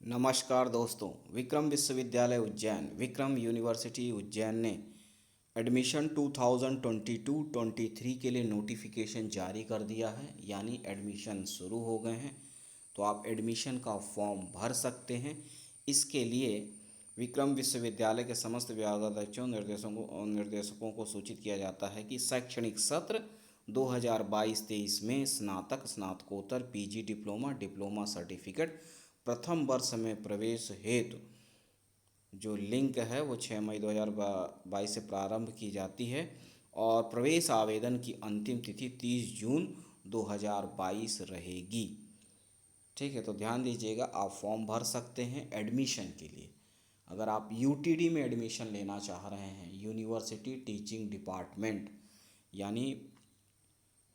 नमस्कार दोस्तों। विक्रम विश्वविद्यालय उज्जैन, विक्रम यूनिवर्सिटी उज्जैन ने एडमिशन 2022-23 के लिए नोटिफिकेशन जारी कर दिया है, यानी एडमिशन शुरू हो गए हैं। तो आप एडमिशन का फॉर्म भर सकते हैं। इसके लिए विक्रम विश्वविद्यालय के समस्त विभागाध्यक्षों निर्देशकों को सूचित किया जाता है कि शैक्षणिक सत्र 2022-23 में स्नातक, स्नातकोत्तर, पीजी, डिप्लोमा, डिप्लोमा सर्टिफिकेट प्रथम वर्ष में प्रवेश हेतु जो लिंक है वो 6 मई 2022 से प्रारंभ की जाती है और प्रवेश आवेदन की अंतिम तिथि 30 जून 2022 रहेगी। ठीक है, तो ध्यान दीजिएगा, आप फॉर्म भर सकते हैं एडमिशन के लिए। अगर आप यूटीडी में एडमिशन लेना चाह रहे हैं, यूनिवर्सिटी टीचिंग डिपार्टमेंट, यानी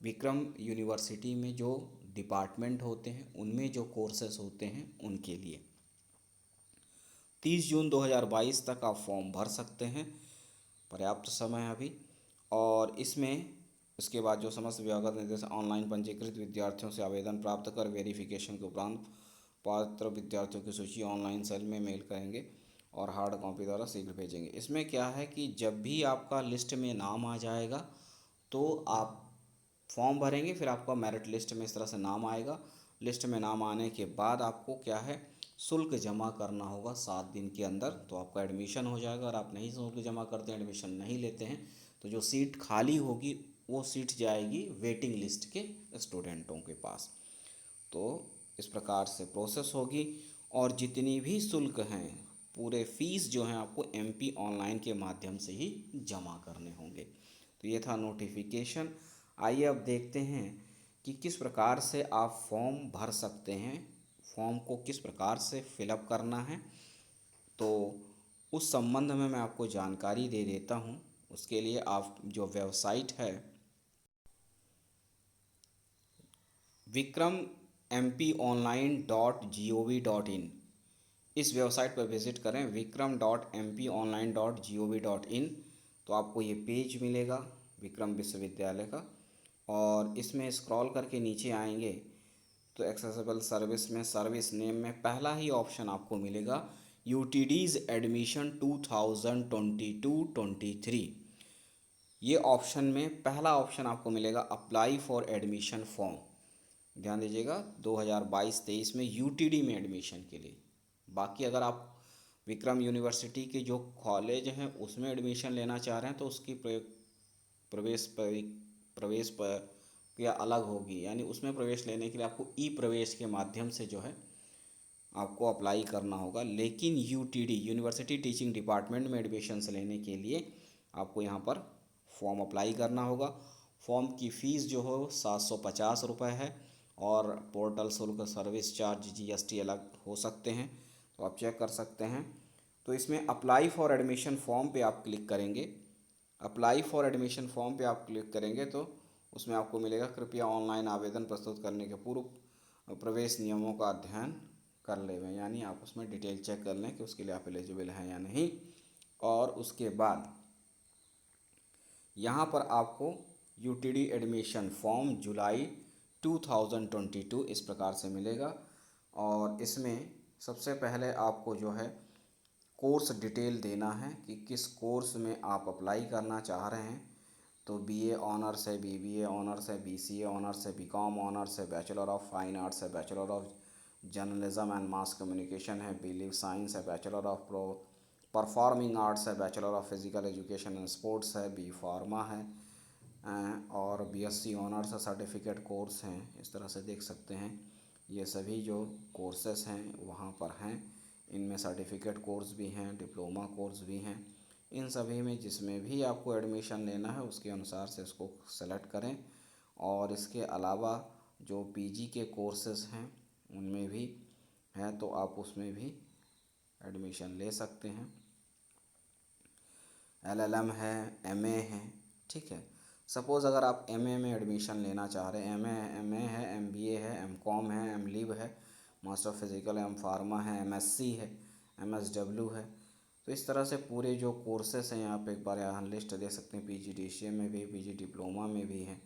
विक्रम यूनिवर्सिटी में जो डिपार्टमेंट होते हैं उनमें जो कोर्सेस होते हैं उनके लिए 30 जून 2022 तक आप फॉर्म भर सकते हैं। पर्याप्त समय है अभी। और इसके बाद जो समस्त विभागत निर्देश ऑनलाइन पंजीकृत विद्यार्थियों से आवेदन प्राप्त कर वेरिफिकेशन के उपरांत पात्र विद्यार्थियों की सूची ऑनलाइन सेल में मेल करेंगे और हार्ड कॉपी द्वारा शीघ्र भेजेंगे। इसमें क्या है कि जब भी आपका लिस्ट में नाम आ जाएगा तो आप फॉर्म भरेंगे, फिर आपका मेरिट लिस्ट में इस तरह से नाम आएगा। लिस्ट में नाम आने के बाद आपको क्या है, शुल्क जमा करना होगा 7 दिन के अंदर, तो आपका एडमिशन हो जाएगा। अगर आप नहीं शुल्क जमा करते हैं, एडमिशन नहीं लेते हैं, तो जो सीट खाली होगी वो सीट जाएगी वेटिंग लिस्ट के स्टूडेंटों के पास। तो इस प्रकार से प्रोसेस होगी और जितनी भी शुल्क हैं, पूरे फीस जो हैं आपको एमपी ऑनलाइन के माध्यम से ही जमा करने होंगे। तो ये था नोटिफिकेशन। आइए अब देखते हैं कि किस प्रकार से आप फॉर्म भर सकते हैं, फॉर्म को किस प्रकार से फिलअप करना है। तो उस संबंध में मैं आपको जानकारी दे देता हूँ। उसके लिए आप जो वेबसाइट है vikram.mponline.gov.in, इस वेबसाइट पर विज़िट करें vikram.mponline.gov.in। तो आपको ये पेज मिलेगा विक्रम विश्वविद्यालय का, और इसमें स्क्रॉल करके नीचे आएंगे तो एक्सेसिबल सर्विस में सर्विस नेम में पहला ही ऑप्शन आपको मिलेगा यूटीडीज़ एडमिशन 2022-23। ये ऑप्शन में पहला ऑप्शन आपको मिलेगा अप्लाई फॉर एडमिशन फॉर्म। ध्यान दीजिएगा, 2022-23 में यूटीडी में एडमिशन के लिए। बाकी अगर आप विक्रम यूनिवर्सिटी के जो कॉलेज हैं उसमें एडमिशन लेना चाह रहे हैं तो उसकी प्रवेश प्रक्रिया अलग होगी, यानी उसमें प्रवेश लेने के लिए आपको ई प्रवेश के माध्यम से जो है आपको अप्लाई करना होगा। लेकिन यूटीडी यूनिवर्सिटी टीचिंग डिपार्टमेंट में एडमिशन्स लेने के लिए आपको यहाँ पर फॉर्म अप्लाई करना होगा। फॉर्म की फ़ीस जो हो 750 रुपये है और पोर्टल शुल्क, सर्विस चार्ज, जीएसटी अलग हो सकते हैं, तो आप चेक कर सकते हैं। तो इसमें अप्लाई फॉर एडमिशन फॉर्म पे आप क्लिक करेंगे। अप्लाई फॉर एडमिशन फॉर्म पे आप क्लिक करेंगे तो उसमें आपको मिलेगा कृपया ऑनलाइन आवेदन प्रस्तुत करने के पूर्व प्रवेश नियमों का अध्ययन कर लें, यानी आप उसमें डिटेल चेक कर लें कि उसके लिए आप एलिजिबल हैं या नहीं। और उसके बाद यहाँ पर आपको यूटीडी एडमिशन फॉर्म जुलाई 2022 इस प्रकार से मिलेगा। और इसमें सबसे पहले आपको जो है कोर्स डिटेल देना है कि किस कोर्स में आप अप्लाई करना चाह रहे हैं। तो बीए ऑनर्स है, बीबीए ऑनर्स है, बीसीए ऑनर्स है, बीकॉम ऑनर्स है, बैचलर ऑफ फाइन आर्ट्स है, bachelor of journalism and mass communication है, बीलिव साइंस है, बैचलर ऑफ परफॉर्मिंग आर्ट्स है, bachelor of physical education and sports है, बी फार्मा है, और बीएससी ऑनर्स सर्टिफिकेट कोर्स हैं। इस तरह से देख सकते हैं ये सभी जो कोर्सेस हैं वहाँ पर हैं। इनमें सर्टिफिकेट कोर्स भी हैं, डिप्लोमा कोर्स भी हैं। इन सभी में जिसमें भी आपको एडमिशन लेना है उसके अनुसार से इसको सेलेक्ट करें। और इसके अलावा जो पीजी के कोर्सेस हैं उनमें भी हैं तो आप उसमें भी एडमिशन ले सकते हैं। एलएलएम है, एमए है, ठीक है। सपोज़ अगर आप एमए में एडमिशन लेना चाह रहे हैं, एमए है, एमबीए है, एमकॉम है, एमलिव है, मास्टर फिजिकल एम फार्मा है, एमएससी है, एमएसडब्ल्यू है। तो इस तरह से पूरे जो कोर्सेस हैं आप एक बार यहाँ लिस्ट दे सकते हैं। पीजीडीसीए में भी, पीजी डिप्लोमा में भी हैं,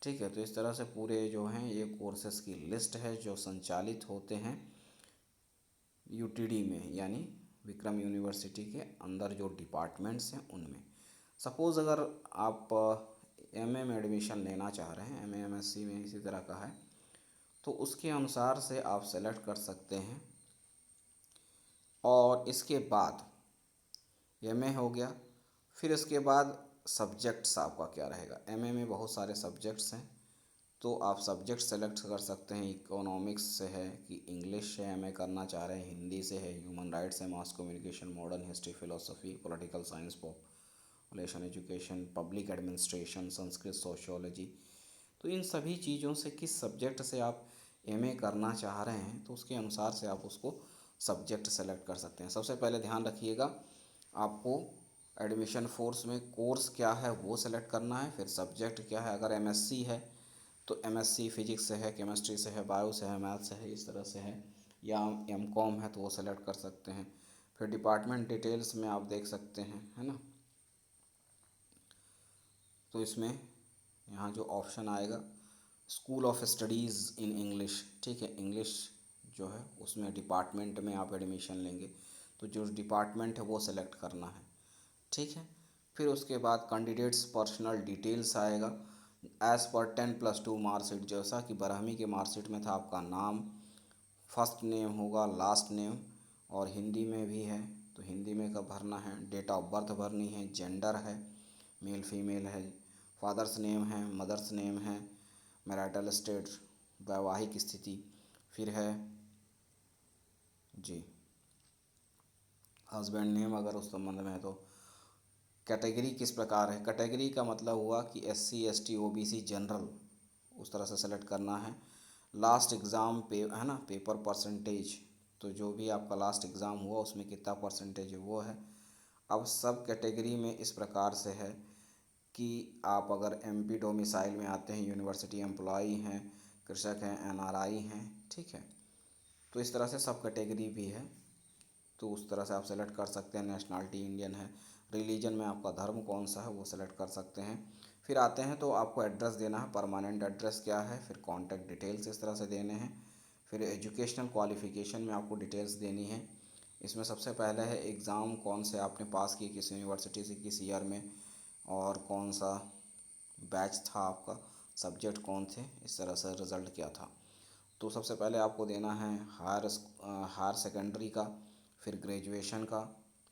ठीक है। तो इस तरह से पूरे जो हैं ये कोर्सेस की लिस्ट है जो संचालित होते हैं यूटीडी में, यानी विक्रम यूनिवर्सिटी के अंदर जो डिपार्टमेंट्स हैं उनमें। सपोज़ अगर आप एमए में एडमिशन लेना चाह रहे हैं, एमए एमएससी में इसी तरह का है, तो उसके अनुसार से आप सेलेक्ट कर सकते हैं। और इसके बाद एमए हो गया, फिर इसके बाद सब्जेक्ट्स आपका क्या रहेगा। एमए में बहुत सारे सब्जेक्ट्स हैं, तो आप सब्जेक्ट सेलेक्ट कर सकते हैं। इकोनॉमिक्स से है कि इंग्लिश से एमए करना चाह रहे हैं, हिंदी से है, ह्यूमन राइट्स है, mass communication, modern history, philosophy, political science, population education, public administration, Sanskrit, sociology. तो इन सभी चीज़ों से किस सब्जेक्ट से आप एमए करना चाह रहे हैं, तो उसके अनुसार से आप उसको सब्जेक्ट सेलेक्ट कर सकते हैं। सबसे पहले ध्यान रखिएगा, आपको एडमिशन फोर्स में कोर्स क्या है वो सेलेक्ट करना है, फिर सब्जेक्ट क्या है। अगर एमएससी है तो एमएससी फिजिक्स से है, केमिस्ट्री से है, बायो से है, मैथ से है, इस तरह से है, या एमकॉम है तो वो सेलेक्ट कर सकते हैं। फिर डिपार्टमेंट डिटेल्स में आप देख सकते हैं, है ना। तो इसमें यहाँ जो ऑप्शन आएगा school of studies in English, ठीक है, इंग्लिश जो है उसमें डिपार्टमेंट में आप एडमिशन लेंगे, तो जो डिपार्टमेंट है वो सेलेक्ट करना है, ठीक है। फिर उसके बाद कैंडिडेट्स पर्सनल डिटेल्स आएगा एज़ पर 10+2 मार्कशीट, जैसा कि 12वीं के मार्कशीट में था आपका नाम, फर्स्ट नेम होगा, लास्ट नेम, और हिंदी में भी है तो हिंदी में कब भरना है, डेट ऑफ बर्थ भरनी है, जेंडर है, मेल फीमेल है, फादर्स नेम है, मदर्स नेम है, मैरिटल स्टेट वैवाहिक स्थिति, फिर है जी हस्बैंड नेम अगर उस संबंध में है, तो कैटेगरी किस प्रकार है। कैटेगरी का मतलब हुआ कि SC ST OBC जनरल, उस तरह से सेलेक्ट करना है। लास्ट एग्ज़ाम पे है ना, पेपर परसेंटेज, तो जो भी आपका लास्ट एग्ज़ाम हुआ उसमें कितना परसेंटेज है वो है। अब सब कैटेगरी में इस प्रकार से है कि आप अगर MP डोमिसाइल में आते हैं, यूनिवर्सिटी एम्प्लॉई हैं, कृषक हैं, NRI हैं, ठीक है, तो इस तरह से सब कैटेगरी भी है, तो उस तरह से आप सेलेक्ट कर सकते हैं। नेशनलिटी इंडियन है, रिलीजन में आपका धर्म कौन सा है वो सेलेक्ट कर सकते हैं। फिर आते हैं तो आपको एड्रेस देना है, परमानेंट एड्रेस क्या है, फिर कॉन्टैक्ट डिटेल्स इस तरह से देने हैं। फिर एजुकेशनल क्वालिफ़िकेशन में आपको डिटेल्स देनी है। इसमें सबसे पहले है एग्ज़ाम कौन से आपने पास किए, किस यूनिवर्सिटी से, किस ईयर में, और कौन सा बैच था आपका, सब्जेक्ट कौन थे, इस तरह से रिज़ल्ट क्या था। तो सबसे पहले आपको देना है हायर सेकेंडरी का, फिर ग्रेजुएशन का,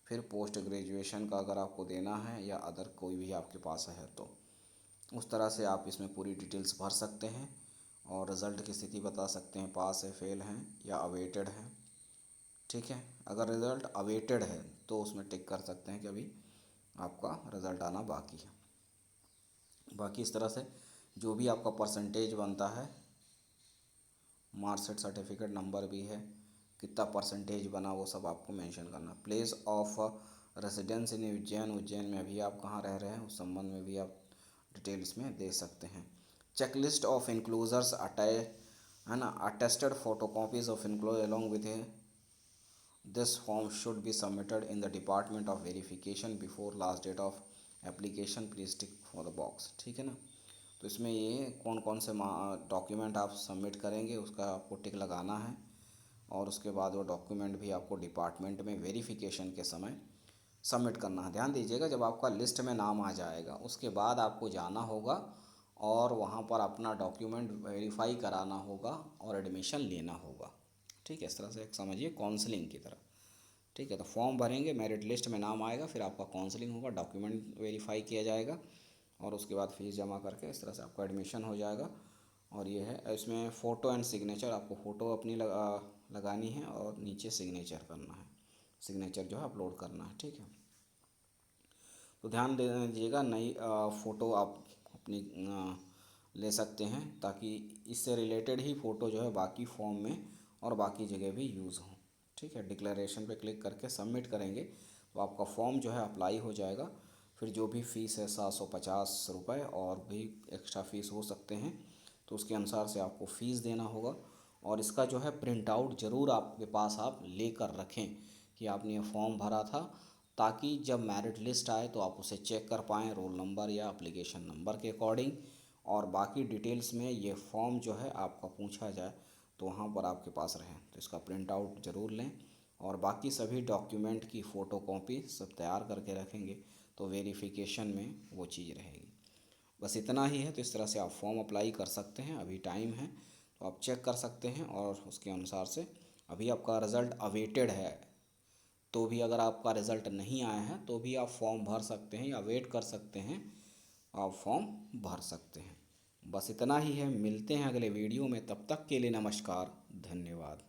फिर पोस्ट ग्रेजुएशन का अगर आपको देना है, या अदर कोई भी आपके पास है तो उस तरह से आप इसमें पूरी डिटेल्स भर सकते हैं और रिज़ल्ट की स्थिति बता सकते हैं, पास है, फेल हैं या अवेटेड है, ठीक है। अगर रिज़ल्ट अवेटेड है तो उसमें टिक कर सकते हैं कि अभी आपका रिज़ल्ट आना बाकी है। बाकी इस तरह से जो भी आपका परसेंटेज बनता है, मार्कशीट सर्टिफिकेट नंबर भी है, कितना परसेंटेज बना वो सब आपको मेंशन करना। प्लेस ऑफ रेसिडेंस इन उज्जैन, उज्जैन में अभी आप कहाँ रह रहे हैं उस संबंध में भी आप डिटेल्स में दे सकते हैं। चेकलिस्ट ऑफ इनक्लूजर्स है ना, attested photocopies of enclose along with this form should be submitted in the department of verification before last date of application, please tick for the box, ठीक है ना। तो इसमें ये कौन कौन से डॉक्यूमेंट आप सबमिट करेंगे उसका आपको टिक लगाना है, और उसके बाद वो डॉक्यूमेंट भी आपको डिपार्टमेंट में वेरिफिकेशन के समय सबमिट करना है। ध्यान दीजिएगा, जब आपका लिस्ट में नाम आ जाएगा उसके बाद आपको जाना होगा और वहाँ पर अपना डॉक्यूमेंट वेरीफाई कराना होगा और एडमिशन लेना होगा, ठीक है। इस तरह से एक समझिए काउंसलिंग की तरह, ठीक है। तो फॉर्म भरेंगे, मेरिट लिस्ट में नाम आएगा, फिर आपका काउंसलिंग होगा, डॉक्यूमेंट वेरीफाई किया जाएगा और उसके बाद फीस जमा करके इस तरह से आपका एडमिशन हो जाएगा। और ये है इसमें फ़ोटो एंड सिग्नेचर, आपको फ़ोटो अपनी लगानी है और नीचे सिग्नेचर करना है, सिग्नेचर जो है अपलोड करना है, ठीक है। तो ध्यान दे दीजिएगा, नई फ़ोटो आप अपनी ले सकते हैं ताकि इससे रिलेटेड ही फ़ोटो जो है बाकी फॉर्म में और बाकी जगह भी यूज़ हो, ठीक है। डिक्लेरेशन पे क्लिक करके सबमिट करेंगे तो आपका फॉर्म जो है अप्लाई हो जाएगा। फिर जो भी फ़ीस है 750 रुपये, और भी एक्स्ट्रा फ़ीस हो सकते हैं, तो उसके अनुसार से आपको फ़ीस देना होगा। और इसका जो है प्रिंट आउट ज़रूर आपके पास आप लेकर रखें कि आपने ये फॉर्म भरा था, ताकि जब मेरिट लिस्ट आए तो आप उसे चेक कर पाएँ रोल नंबर या एप्लीकेशन नंबर के अकॉर्डिंग, और बाकी डिटेल्स में ये फॉर्म जो है आपका पूछा जाए तो वहाँ पर आपके पास रहे। तो इसका प्रिंट आउट ज़रूर लें और बाकी सभी डॉक्यूमेंट की फ़ोटोकॉपी सब तैयार करके रखेंगे, तो वेरिफिकेशन में वो चीज़ रहेगी। बस इतना ही है। तो इस तरह से आप फॉर्म अप्लाई कर सकते हैं, अभी टाइम है तो आप चेक कर सकते हैं। और उसके अनुसार से अभी आपका रिज़ल्ट अवेटेड है, तो भी अगर आपका रिज़ल्ट नहीं आया है तो भी आप फॉर्म भर सकते हैं या वेट कर सकते हैं, आप फॉर्म भर सकते हैं। बस इतना ही है। मिलते हैं अगले वीडियो में, तब तक के लिए नमस्कार, धन्यवाद।